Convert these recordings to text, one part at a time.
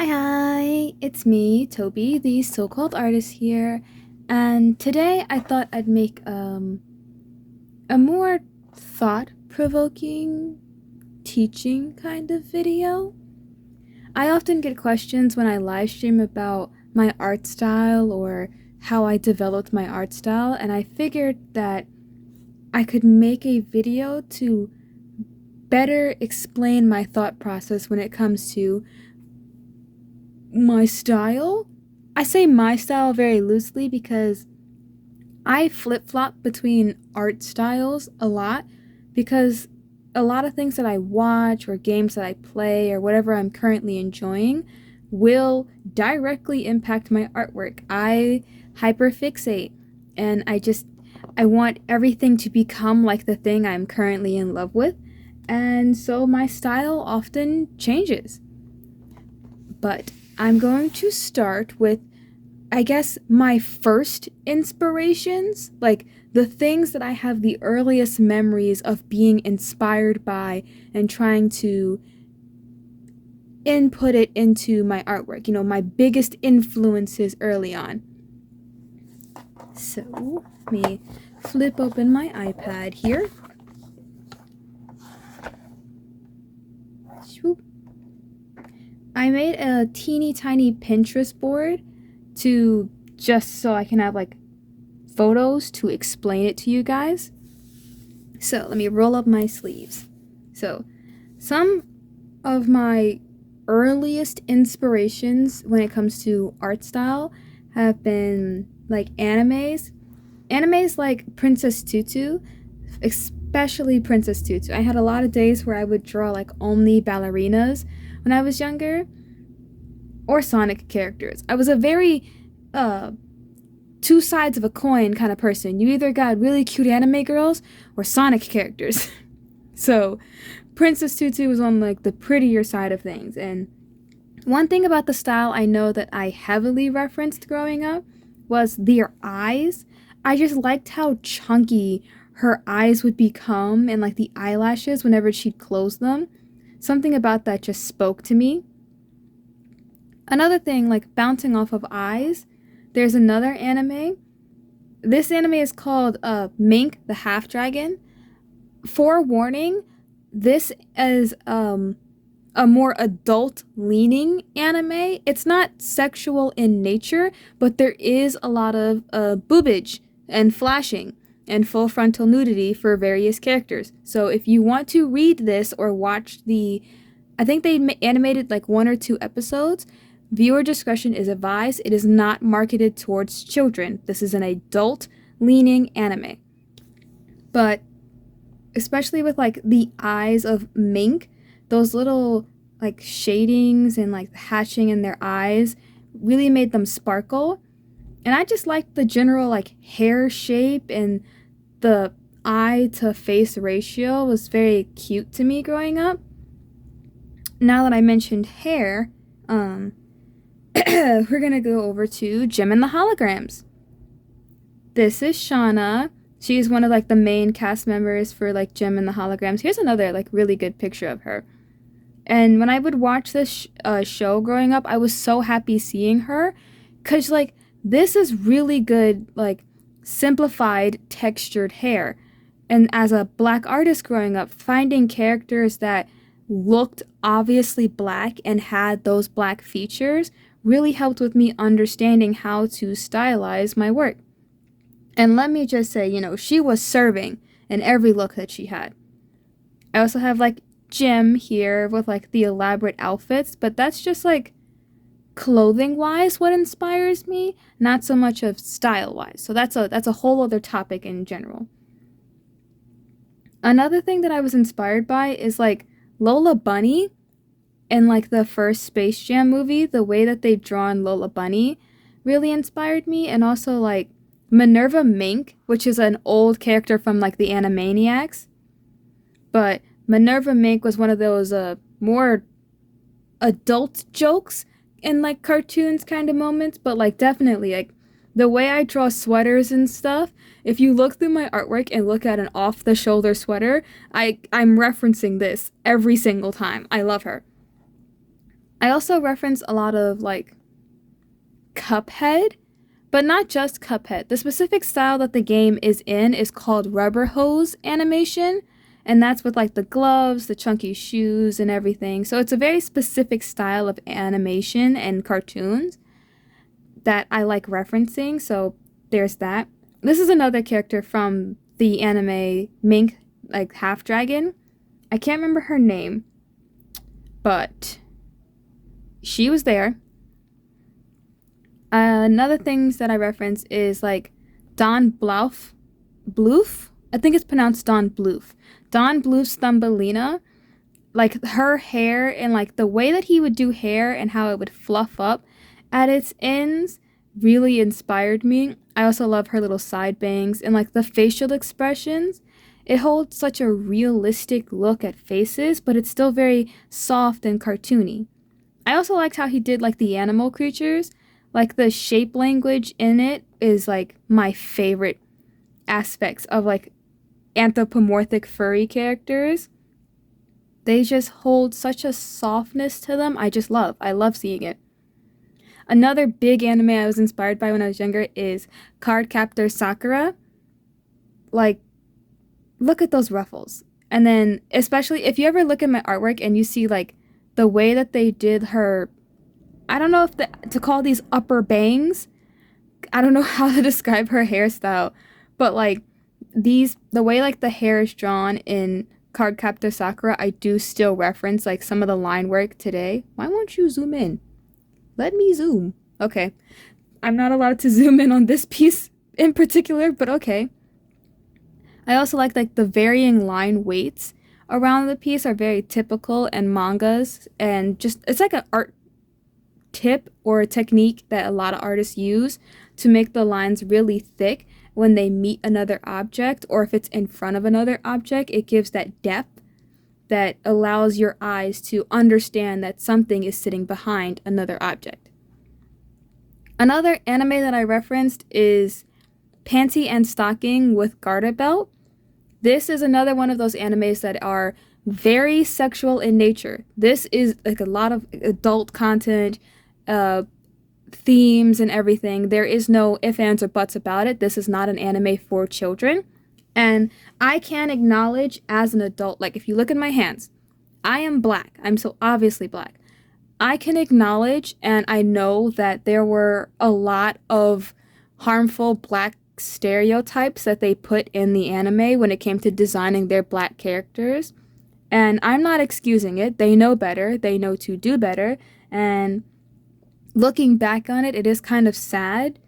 Hi, it's me, Toby, the so-called artist here, and today I thought I'd make a more thought-provoking teaching kind of video. I often get questions when I live stream about my art style or how I developed my art style, and I figured that I could make a video to better explain my thought process when it comes to my style. I say my style very loosely because I flip flop between art styles a lot because a lot of things that I watch or games that I play or whatever I'm currently enjoying will directly impact my artwork. I hyperfixate and I want everything to become like the thing I'm currently in love with. And so my style often changes. But I'm going to start with, I guess, my first inspirations, like the things that I have the earliest memories of being inspired by and trying to input it into my artwork, my biggest influences early on. So, let me flip open my iPad here. Swoop. I made a teeny tiny Pinterest board to just so I can have like photos to explain it to you guys. So let me roll up my sleeves. So some of my earliest inspirations when it comes to art style have been like animes. Animes like Princess Tutu, especially Princess Tutu. I had a lot of days where I would draw like only ballerinas when I was younger, or Sonic characters. I was a very two sides of a coin kind of person. You either got really cute anime girls or Sonic characters. So Princess Tutu was on like the prettier side of things. And one thing about the style I know that I heavily referenced growing up was their eyes. I just liked how chunky her eyes would become and like the eyelashes whenever she'd close them. Something about that just spoke to me. Another thing, like bouncing off of eyes, there's another anime. This anime is called Mink the Half Dragon. Forewarning, this is a more adult leaning anime. It's not sexual in nature, but there is a lot of boobage and flashing and full frontal nudity for various characters. So if you want to read this or watch I think they animated like 1 or 2 episodes. Viewer discretion is advised. It is not marketed towards children. This is an adult-leaning anime. But especially with like the eyes of Mink, those little like shadings and like hatching in their eyes really made them sparkle. And I just liked the general like hair shape, and the eye to face ratio was very cute to me growing up. Now that I mentioned hair, we're gonna go over to Gem and the Holograms. This is Shauna. She's one of like the main cast members for like Gem and the Holograms. Here's another like really good picture of her. And when I would watch this show growing up, I was so happy seeing her, cause like this is really good like simplified textured hair. And as a black artist growing up, finding characters that looked obviously black and had those black features really helped with me understanding how to stylize my work. And let me just say, she was serving in every look that she had. I also have like Jim here with like the elaborate outfits, but that's just like clothing wise what inspires me, not so much of style wise. So that's a whole other topic in general. Another thing that I was inspired by is like Lola Bunny in like the first Space Jam movie. The way that they've drawn Lola Bunny really inspired me, and also like Minerva Mink, which is an old character from like the Animaniacs. But Minerva Mink was one of those more adult jokes in like cartoons kind of moments, but like definitely like the way I draw sweaters and stuff, if you look through my artwork and look at an off-the-shoulder sweater, I'm referencing this every single time. I love her. I also reference a lot of like Cuphead, but not just Cuphead. The specific style that the game is in is called rubber hose animation, and that's with like the gloves, the chunky shoes, and everything. So it's a very specific style of animation and cartoons that I like referencing. So there's that. This is another character from the anime Mink, like Half Dragon. I can't remember her name, but she was there. Another things that I reference is like Don Bluth. I think it's pronounced Don Bluth. Don Bluth's Thumbelina, like her hair and like the way that he would do hair and how it would fluff up at its ends really inspired me. I also love her little side bangs and like the facial expressions. It holds such a realistic look at faces, but it's still very soft and cartoony. I also liked how he did like the animal creatures. Like the shape language in it is like my favorite aspects of like anthropomorphic furry characters. They just hold such a softness to them. I just love. I love seeing it. Another big anime I was inspired by when I was younger is Cardcaptor Sakura. Like, look at those ruffles. And then, especially if you ever look at my artwork and you see like the way that they did her, I don't know if to call these upper bangs. I don't know how to describe her hairstyle, but like the way like the hair is drawn in Cardcaptor Sakura, I do still reference like some of the line work today. Why won't you zoom in? Let me zoom. Okay. I'm not allowed to zoom in on this piece in particular, but okay. I also like the varying line weights around the piece are very typical in mangas, and just it's like an art tip or a technique that a lot of artists use to make the lines really thick when they meet another object, or if it's in front of another object. It gives that depth that allows your eyes to understand that something is sitting behind another object. Another anime that I referenced is Panty and Stocking with Garter Belt. This is another one of those animes that are very sexual in nature. This is like a lot of adult content, themes and everything. There is no ifs, ands, or buts about it. This is not an anime for children. And I can acknowledge as an adult, like if you look at my hands, I am black. I'm so obviously black. I can acknowledge and I know that there were a lot of harmful black stereotypes that they put in the anime when it came to designing their black characters. And I'm not excusing it. They know better. They know to do better. And looking back on it, it is kind of sad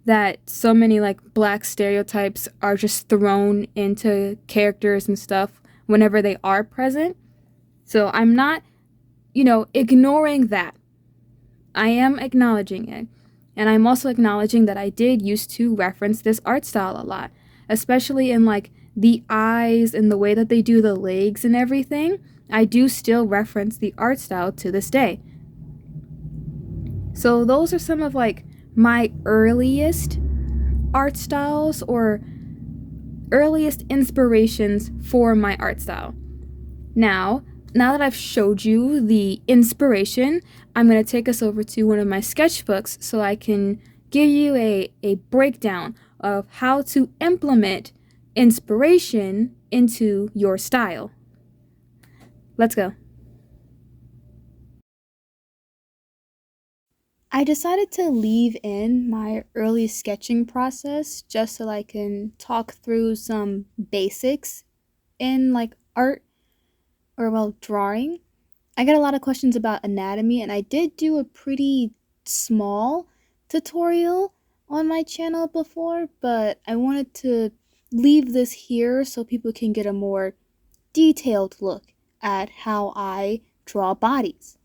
that so many like black stereotypes are just thrown into characters and stuff whenever they are present. So I'm not, ignoring that. I am acknowledging it. And I'm also acknowledging that I did used to reference this art style a lot, especially in like the eyes and the way that they do the legs and everything. I do still reference the art style to this day. So those are some of like my earliest art styles or earliest inspirations for my art style. Now that I've showed you the inspiration, I'm going to take us over to one of my sketchbooks so I can give you a breakdown of how to implement inspiration into your style. Let's go. I decided to leave in my early sketching process just so I can talk through some basics in like art or drawing. I get a lot of questions about anatomy, and I did do a pretty small tutorial on my channel before, but I wanted to leave this here so people can get a more detailed look at how I draw bodies.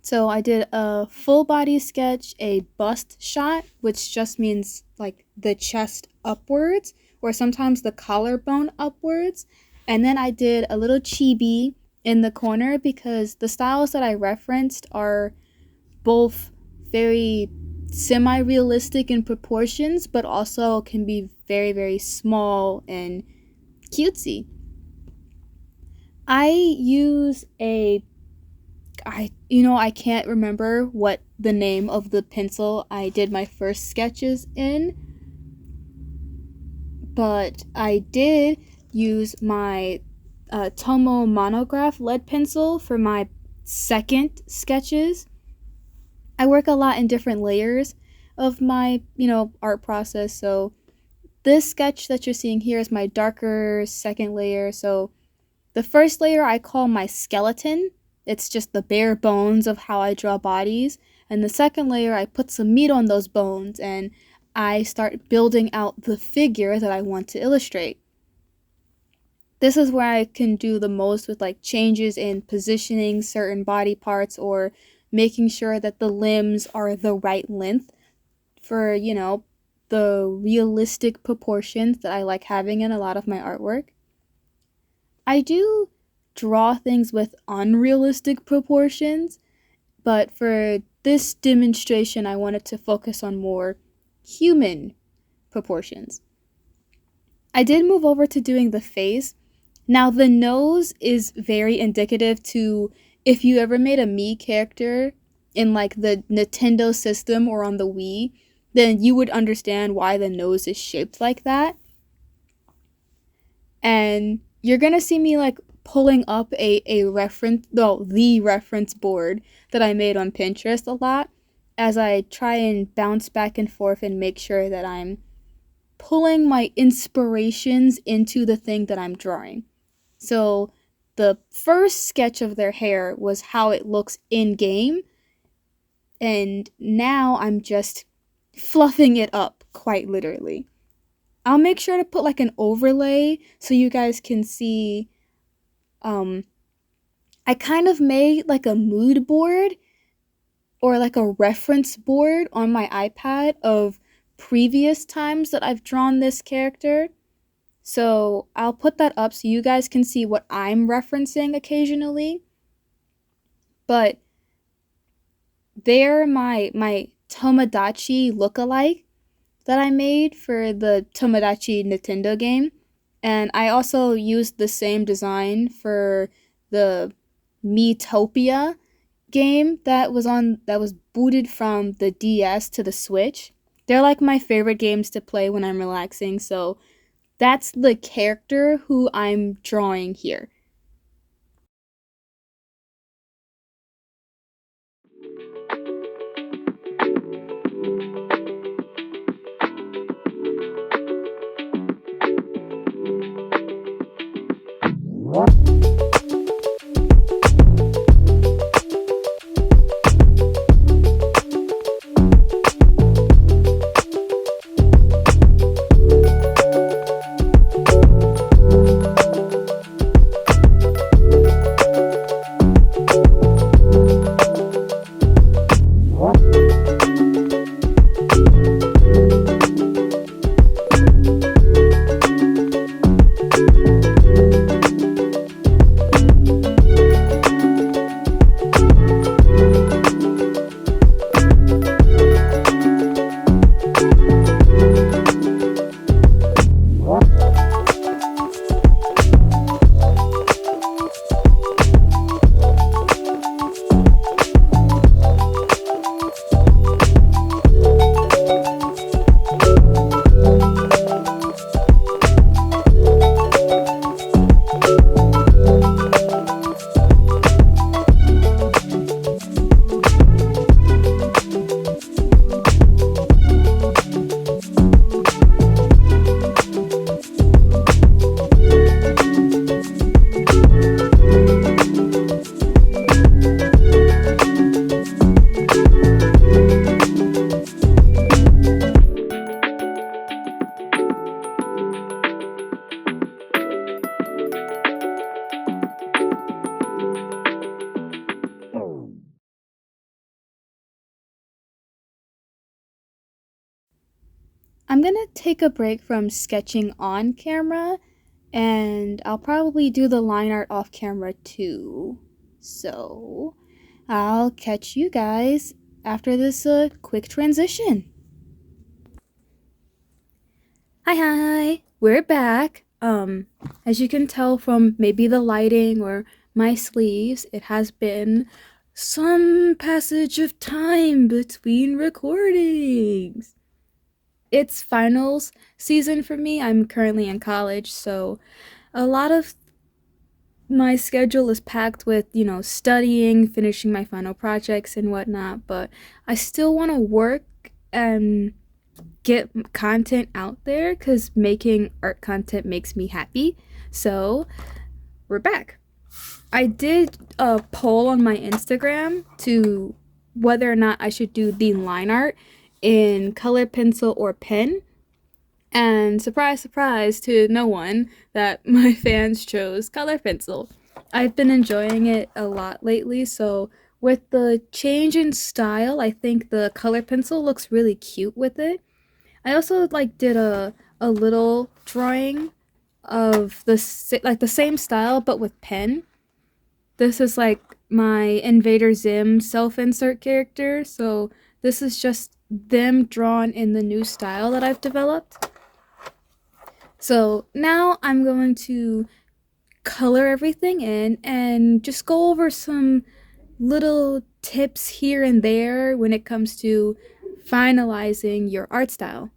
So I did a full body sketch, a bust shot, which just means like the chest upwards, or sometimes the collarbone upwards. And then I did a little chibi in the corner because the styles that I referenced are both very semi-realistic in proportions, but also can be very, very small and cutesy. I use a I can't remember what the name of the pencil I did my first sketches in, but I did use my Tomo monograph lead pencil for my second sketches. I work a lot in different layers of my, art process. So this sketch that you're seeing here is my darker second layer. So the first layer I call my skeleton. It's just the bare bones of how I draw bodies. And the second layer, I put some meat on those bones and I start building out the figure that I want to illustrate. This is where I can do the most with like changes in positioning certain body parts or making sure that the limbs are the right length for, the realistic proportions that I like having in a lot of my artwork. I do draw things with unrealistic proportions, but for this demonstration, I wanted to focus on more human proportions. I did move over to doing the face. Now, the nose is very indicative to if you ever made a Mii character in like the Nintendo system or on the Wii, then you would understand why the nose is shaped like that. And you're gonna see me like pulling up a reference, well, the reference board that I made on Pinterest a lot as I try and bounce back and forth and make sure that I'm pulling my inspirations into the thing that I'm drawing. So the first sketch of their hair was how it looks in game, and now I'm just fluffing it up quite literally. I'll make sure to put like an overlay so you guys can see. I kind of made like a mood board or like a reference board on my iPad of previous times that I've drawn this character. So I'll put that up so you guys can see what I'm referencing occasionally. But they're my Tomodachi lookalike that I made for the Tomodachi Nintendo game. And I also used the same design for the Miitopia game that was booted from the DS to the Switch. They're like my favorite games to play when I'm relaxing, so that's the character who I'm drawing here. I'm gonna take a break from sketching on camera and I'll probably do the line art off camera too. So I'll catch you guys after this quick transition. Hi, we're back. As you can tell from maybe the lighting or my sleeves, it has been some passage of time between recordings. It's finals season for me. I'm currently in college, so a lot of my schedule is packed with, studying, finishing my final projects and whatnot, but I still want to work and get content out there because making art content makes me happy. So, we're back. I did a poll on my Instagram to whether or not I should do the line art in color pencil or pen. And surprise, surprise to no one that my fans chose color pencil. I've been enjoying it a lot lately, so with the change in style, I think the color pencil looks really cute with it. I also did a little drawing of the same style but with pen. This is like my Invader Zim self-insert character, so this is just them drawn in the new style that I've developed. So now I'm going to color everything in and just go over some little tips here and there when it comes to finalizing your art style.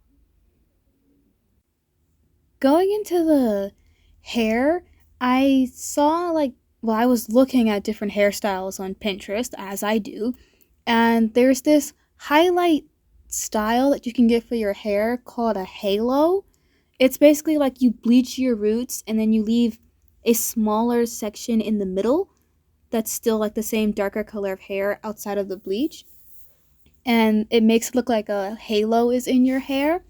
Going into the hair, I saw I was looking at different hairstyles on Pinterest, as I do, and there's this highlight style that you can get for your hair called a halo. It's basically like you bleach your roots and then you leave a smaller section in the middle that's still like the same darker color of hair outside of the bleach. And it makes it look like a halo is in your hair.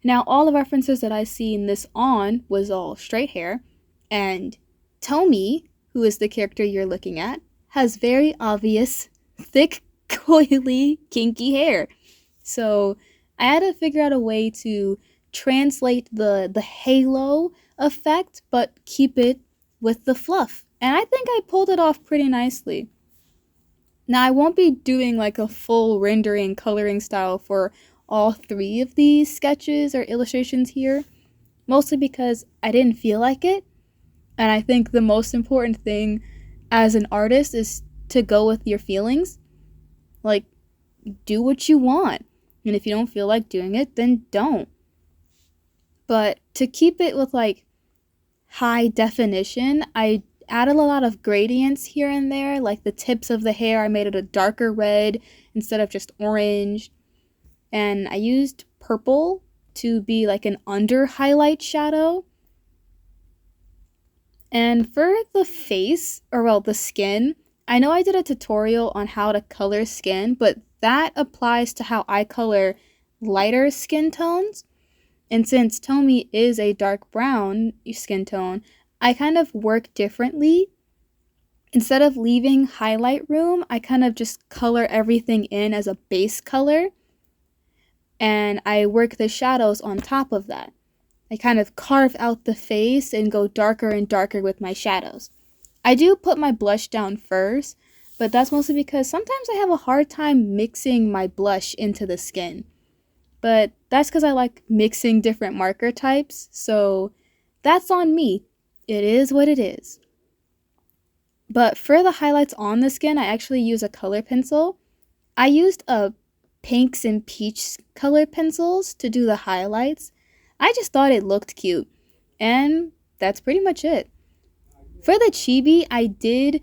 Now, all the references that I seen this on was all straight hair. And Tomi, who is the character you're looking at, has very obvious, thick, coily, kinky hair. So I had to figure out a way to translate the halo effect, but keep it with the fluff. And I think I pulled it off pretty nicely. Now, I won't be doing like a full rendering coloring style for all three of these sketches or illustrations here, mostly because I didn't feel like it. And I think the most important thing as an artist is to go with your feelings. Like, do what you want. And if you don't feel like doing it, then don't. But to keep it with high definition, I added a lot of gradients here and there, like the tips of the hair, I made it a darker red instead of just orange. And I used purple to be like an under highlight shadow. And for the face, or well, the skin, I know I did a tutorial on how to color skin, but that applies to how I color lighter skin tones. And since Tomi is a dark brown skin tone, I kind of work differently. Instead of leaving highlight room, I kind of just color everything in as a base color. And I work the shadows on top of that. I kind of carve out the face and go darker and darker with my shadows. I do put my blush down first, but that's mostly because sometimes I have a hard time mixing my blush into the skin. But that's because I like mixing different marker types, so that's on me. It is what it is. But for the highlights on the skin, I actually use a color pencil. I used a pinks and peach color pencils to do the highlights. I just thought it looked cute, and that's pretty much it. For the chibi, I did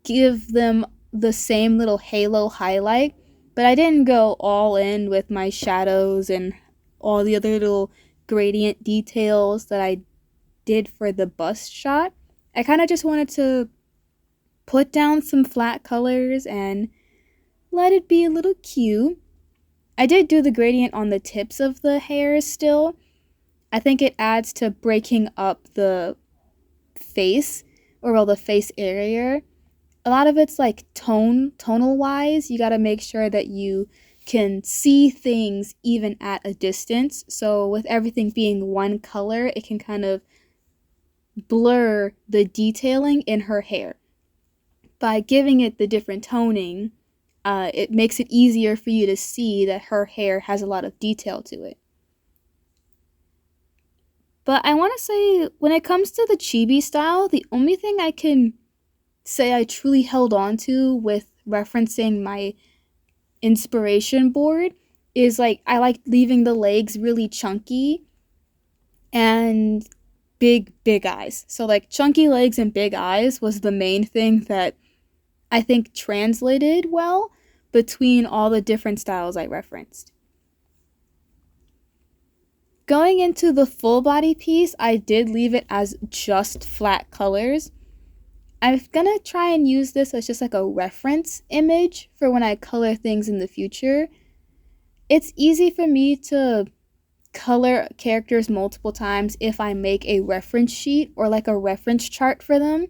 give them the same little halo highlight, but I didn't go all in with my shadows and all the other little gradient details that I did for the bust shot. I kind of just wanted to put down some flat colors and let it be a little cute. I did do the gradient on the tips of the hairs still. I think it adds to breaking up the face, or well, the face area. A lot of it's like tonal wise. You got to make sure that you can see things even at a distance. So with everything being one color, it can kind of blur the detailing in her hair. By giving it the different toning, it makes it easier for you to see that her hair has a lot of detail to it. But I want to say, when it comes to the chibi style, the only thing I can say I truly held on to with referencing my inspiration board is like I like leaving the legs really chunky and big eyes. So like chunky legs and big eyes was the main thing that I think translated well between all the different styles I referenced. Going into the full body piece, I did leave it as just flat colors. I'm gonna try and use this as just like a reference image for when I color things in the future. It's easy for me to color characters multiple times if I make a reference sheet or like a reference chart for them.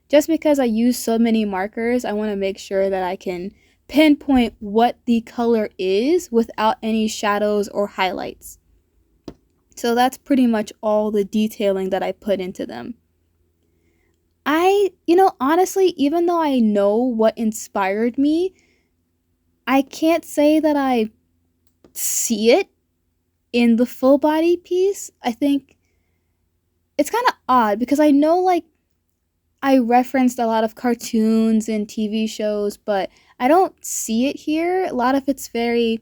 Just because I use so many markers, I want to make sure that I can pinpoint what the color is without any shadows or highlights. So that's pretty much all the detailing that I put into them. Honestly, even though I know what inspired me, I can't say that I see it in the full body piece. I think it's kind of odd because I know like I referenced a lot of cartoons and TV shows, but I don't see it here. A lot of it's very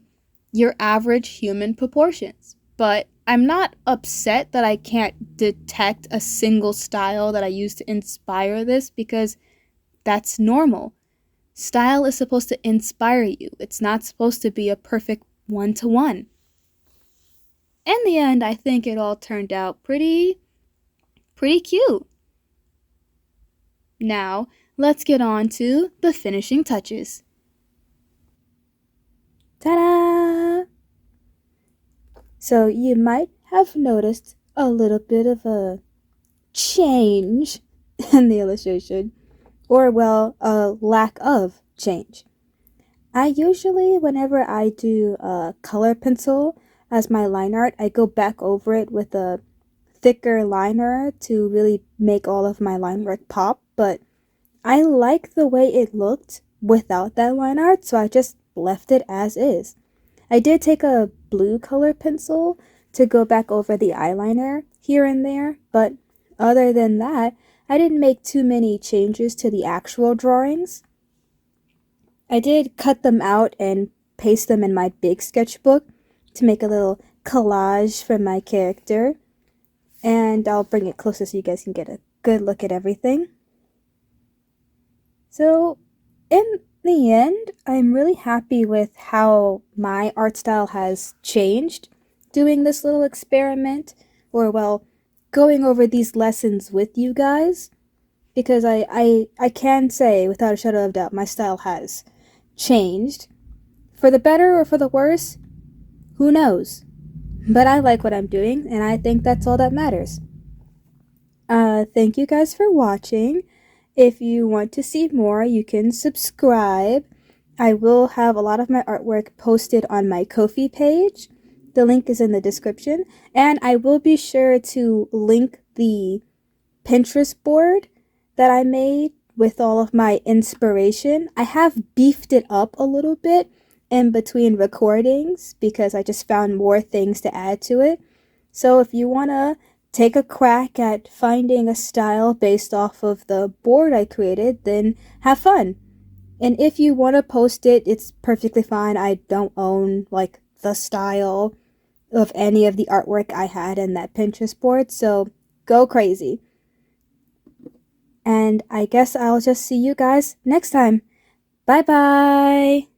your average human proportions. But I'm not upset that I can't detect a single style that I use to inspire this because that's normal. Style is supposed to inspire you. It's not supposed to be a perfect one-to-one. In the end, I think it all turned out pretty cute. Now, let's get on to the finishing touches. Ta-da! So you might have noticed a little bit of a change in the illustration, or well, a lack of change. I usually, whenever I do a color pencil as my line art, I go back over it with a thicker liner to really make all of my line work pop, but I like the way it looked without that line art, so I just left it as is. I did take a blue color pencil to go back over the eyeliner here and there, but other than that, I didn't make too many changes to the actual drawings. I did cut them out and paste them in my big sketchbook to make a little collage for my character, and I'll bring it closer so you guys can get a good look at everything. So, in the end, I'm really happy with how my art style has changed doing this little experiment, or well, going over these lessons with you guys, because I can say without a shadow of doubt my style has changed. For the better or for the worse, who knows? But I like what I'm doing, and I think that's all that matters. Thank you guys for watching. If you want to see more, you can subscribe. I will have a lot of my artwork posted on my Ko-fi page. The link is in the description. And I will be sure to link the Pinterest board that I made with all of my inspiration. I have beefed it up a little bit in between recordings because I just found more things to add to it. So if you want to take a crack at finding a style based off of the board I created, then have fun. And if you want to post it, it's perfectly fine. I don't own like the style of any of the artwork I had in that Pinterest board, so go crazy. And I guess I'll just see you guys next time. Bye bye!